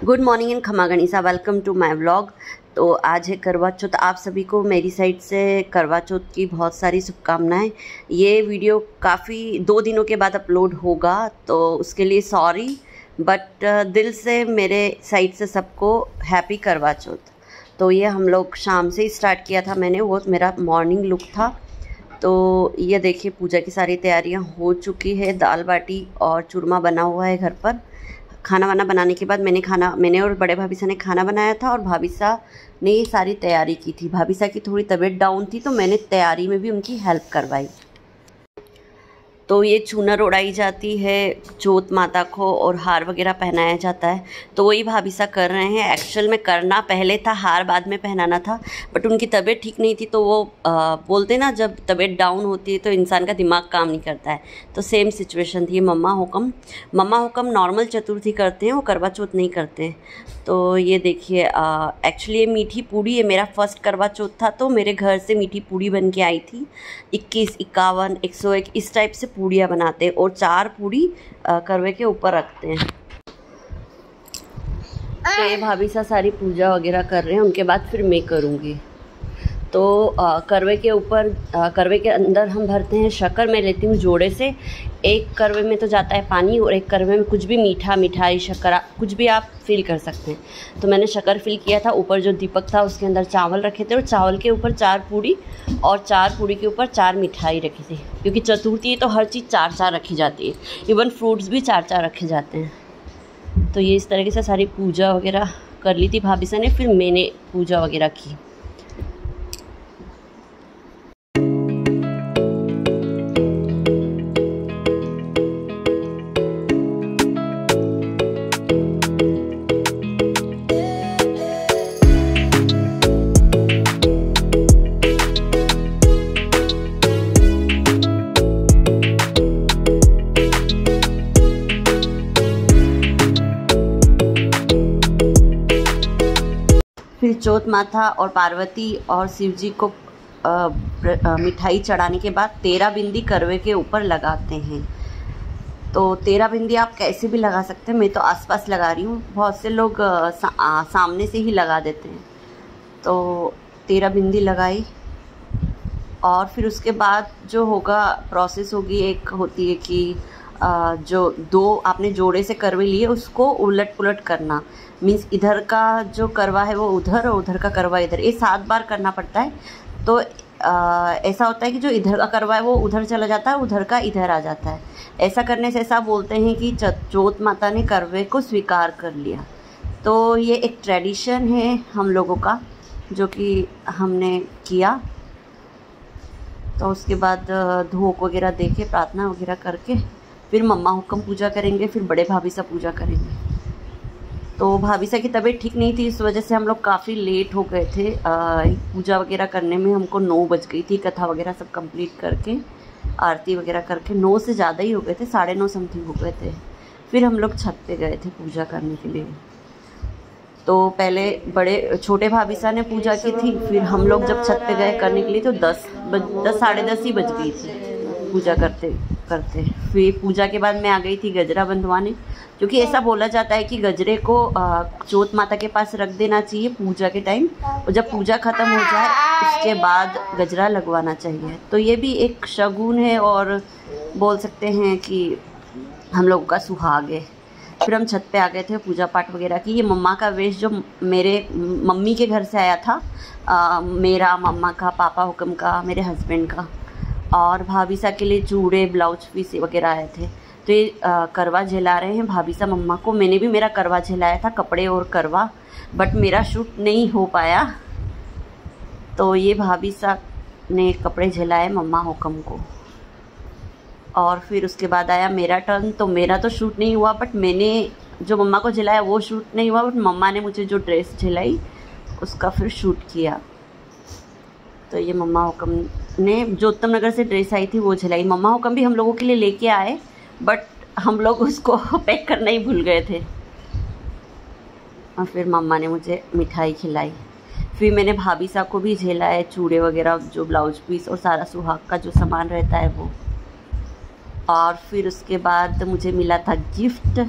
Good morning and खमा गणिसा, welcome to my vlog. तो आज है करवा चौथ। आप सभी को मेरी साइड से करवा चौथ की बहुत सारी शुभकामनाएं। ये वीडियो काफ़ी 2 दिनों के बाद अपलोड होगा, तो उसके लिए सॉरी, बट दिल से मेरे साइड से सबको हैप्पी करवा चौथ। तो ये हम लोग शाम से ही स्टार्ट किया था मैंने, वो मेरा मॉर्निंग लुक था। तो ये देखिए पूजा की सारी तैयारियां हो चुकी है। दाल बाटी और चूरमा बना हुआ है घर पर। खाना वाना बनाने के बाद मैंने और बड़े भाभी साहब ने खाना बनाया था, और भाभी साहब ने ये सारी तैयारी की थी। भाभी साहब की थोड़ी तबीयत डाउन थी, तो मैंने तैयारी में भी उनकी हेल्प करवाई। तो ये चूनर उड़ाई जाती है चौथ माता को, और हार वगैरह पहनाया जाता है। तो वही भाभी साहब कर रहे हैं। एक्चुअल में करना पहले था, हार बाद में पहनाना था, बट उनकी तबीयत ठीक नहीं थी। तो वो बोलते ना, जब तबीयत डाउन होती है तो इंसान का दिमाग काम नहीं करता है। तो सेम सिचुएशन थी। मम्मा हुक्म नॉर्मल चतुर्थी करते हैं, वो करवा चौथ नहीं करते हैं। तो ये देखिए, एक्चुअली ये मीठी पूड़ी है। मेरा फर्स्ट करवा चौथ था, तो मेरे घर से मीठी पूड़ी बन के आई थी। 21, 51, 101 इस टाइप से पूड़ियाँ बनाते हैं, और 4 पूड़ी करवे के ऊपर रखते हैं। तो ये भाभी साहब सारी पूजा वगैरह कर रहे हैं, उनके बाद फिर मैं करूँगी। तो करवे के ऊपर, करवे के अंदर हम भरते हैं शक्कर। मैं लेती हूँ जोड़े से। एक करवे में तो जाता है पानी, और एक करवे में कुछ भी मिठाई शक्कर कुछ भी आप फिल कर सकते हैं। तो मैंने शक्कर फिल किया था। ऊपर जो दीपक था उसके अंदर चावल रखे थे, और चावल के ऊपर 4 पूड़ी, और 4 पूड़ी के ऊपर 4 मिठाई रखी थी। क्योंकि चतुर्थी है तो हर चीज़ 4-4 रखी जाती है, इवन फ्रूट्स भी 4-4 रखे जाते हैं। तो ये इस तरीके से सारी पूजा वगैरह कर ली थी भाभी साहब ने, फिर मैंने पूजा वगैरह की। फिर चौथ माता और पार्वती और शिव जी को मिठाई चढ़ाने के बाद 13 बिंदी करवे के ऊपर लगाते हैं। तो 13 बिंदी आप कैसे भी लगा सकते हैं। मैं तो आसपास लगा रही हूँ, बहुत से लोग सामने से ही लगा देते हैं। तो 13 बिंदी लगाई, और फिर उसके बाद जो होगा प्रोसेस होगी, एक होती है कि जो 2 आपने जोड़े से करवे लिए उसको उलट पुलट करना। मीन्स इधर का जो करवा है वो उधर, और उधर का करवा इधर। ये 7 बार करना पड़ता है। तो ऐसा होता है कि जो इधर का करवा है वो उधर चला जाता है, उधर का इधर आ जाता है। ऐसा करने से ऐसा बोलते हैं कि चौथ माता ने करवे को स्वीकार कर लिया। तो ये एक ट्रेडिशन है हम लोगों का, जो कि हमने किया। तो उसके बाद धूप वगैरह दे के, प्रार्थना वगैरह करके, फिर मम्मा हुक्म पूजा करेंगे, फिर बड़े भाभी साहब पूजा करेंगे। तो भाभी साहब की तबीयत ठीक नहीं थी, इस वजह से हम लोग काफ़ी लेट हो गए थे। पूजा वगैरह करने में हमको 9 बज गई थी। कथा वगैरह सब कंप्लीट करके, आरती वगैरह करके 9 से ज़्यादा ही हो गए थे, 9:30 समथिंग हो गए थे। फिर हम लोग छत पे गए थे पूजा करने के लिए। तो पहले छोटे भाभी साहब ने पूजा की थी, फिर हम लोग जब छत पे गए करने के लिए तो 10 साढ़े 10 ही बज गई थी पूजा करते करते। फिर पूजा के बाद मैं आ गई थी गजरा बंधवाने, क्योंकि ऐसा बोला जाता है कि गजरे को चौथ माता के पास रख देना चाहिए पूजा के टाइम, और जब पूजा ख़त्म हो जाए उसके बाद गजरा लगवाना चाहिए। तो ये भी एक शगुन है, और बोल सकते हैं कि हम लोगों का सुहाग है। फिर हम छत पे आ गए थे, पूजा पाठ वगैरह की। ये मम्मा का वेश जो मेरे मम्मी के घर से आया था, मेरा, मम्मा का, पापा हुक्म का, मेरे हस्बैंड का, और भाभी साहब के लिए चूड़े, ब्लाउज पीस वगैरह आए थे। तो ये करवा झेला रहे हैं भाभी साहब मम्मा को। मैंने भी मेरा करवा झेलाया था, कपड़े और करवा, बट मेरा शूट नहीं हो पाया। तो ये भाभी साहब ने कपड़े झेलाए मम्मा हुक्म को, और फिर उसके बाद आया मेरा टर्न। तो मेरा तो शूट नहीं हुआ, बट मैंने जो मम्मा को झेलाया वो शूट नहीं हुआ, बट मम्मा ने मुझे जो ड्रेस झेलाई उसका फिर शूट किया। तो ये मम्मा हुक्म ने जो उत्तम नगर से ड्रेस आई थी वो झेलाई। मम्मा हुक्म भी हम लोगों के लिए लेके आए, बट हम लोग उसको पैक करना ही भूल गए थे। और फिर मम्मा ने मुझे मिठाई खिलाई। फिर मैंने भाभी साहब को भी झेला है, चूड़े वगैरह, जो ब्लाउज पीस और सारा सुहाग का जो सामान रहता है वो। और फिर उसके बाद मुझे मिला था गिफ्ट।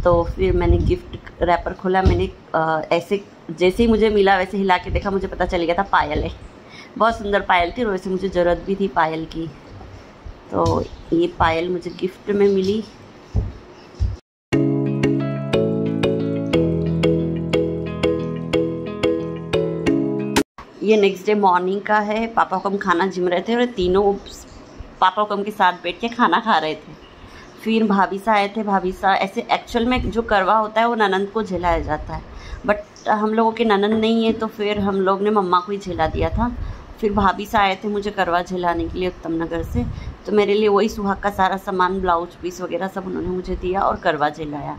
तो फिर मैंने गिफ्ट रैपर खोला, मैंने ऐसे जैसे ही मुझे मिला वैसे हिला के देखा, मुझे पता चल गया था पायल है। बहुत सुंदर पायल थी और वैसे मुझे ज़रूरत भी थी पायल की, तो ये पायल मुझे गिफ्ट में मिली। ये नेक्स्ट डे मॉर्निंग का है। पापा को हम खाना जिम रहे थे और तीनों पापा को हम के साथ बैठ के खाना खा रहे थे। फिर भाभी सा आए थे। भाभी सा ऐसे एक्चुअल में जो करवा होता है वो ननंद को झेलाया जाता है, बट हम लोगों के ननंद नहीं है तो फिर हम लोग ने मम्मा को ही झेला दिया था। फिर भाभी सा आए थे मुझे करवा झेलाने के लिए उत्तम नगर से, तो मेरे लिए वही सुहाग का सारा सामान, ब्लाउज पीस वगैरह सब उन्होंने मुझे दिया और करवा झेलाया।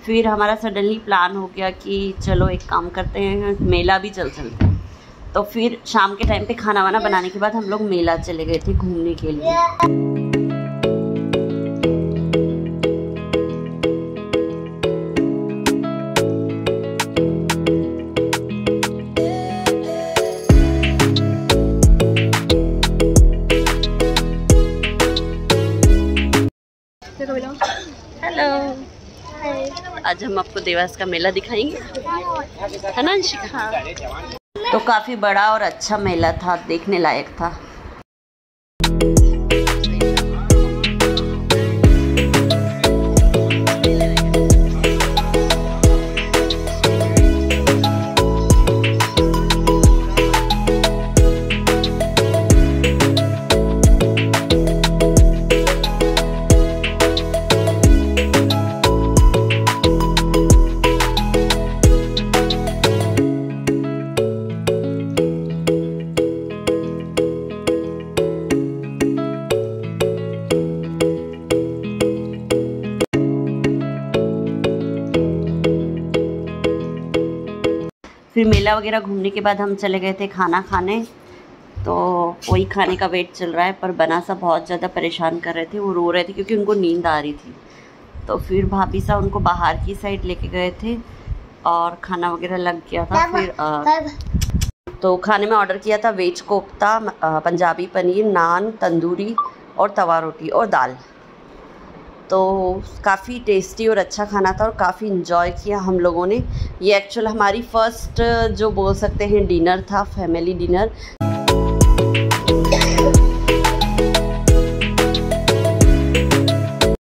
फिर हमारा सडनली प्लान हो गया कि चलो एक काम करते हैं, मेला भी चलते हैं। तो फिर शाम के टाइम पे खाना वाना बनाने के बाद हम लोग मेला चले गए थे घूमने के लिए। हेलो, आज हम आपको देवास का मेला दिखाएंगे, है ना अंशिका? हाँ। तो काफ़ी बड़ा और अच्छा मेला था, देखने लायक था। फिर मेला वगैरह घूमने के बाद हम चले गए थे खाना खाने। तो वही खाने का वेट चल रहा है, पर बना सा बहुत ज़्यादा परेशान कर रहे थे, वो रो रहे थे क्योंकि उनको नींद आ रही थी। तो फिर भाभी सा उनको बाहर की साइड लेके गए थे और खाना वगैरह लग गया था। फिर तो खाने में ऑर्डर किया था वेज कोफ्ता, पंजाबी पनीर, नान, तंदूरी और तवा रोटी और दाल। तो काफ़ी टेस्टी और अच्छा खाना था और काफ़ी इन्जॉय किया हम लोगों ने। ये एक्चुअल हमारी फ़र्स्ट जो बोल सकते हैं डिनर था, फैमिली डिनर।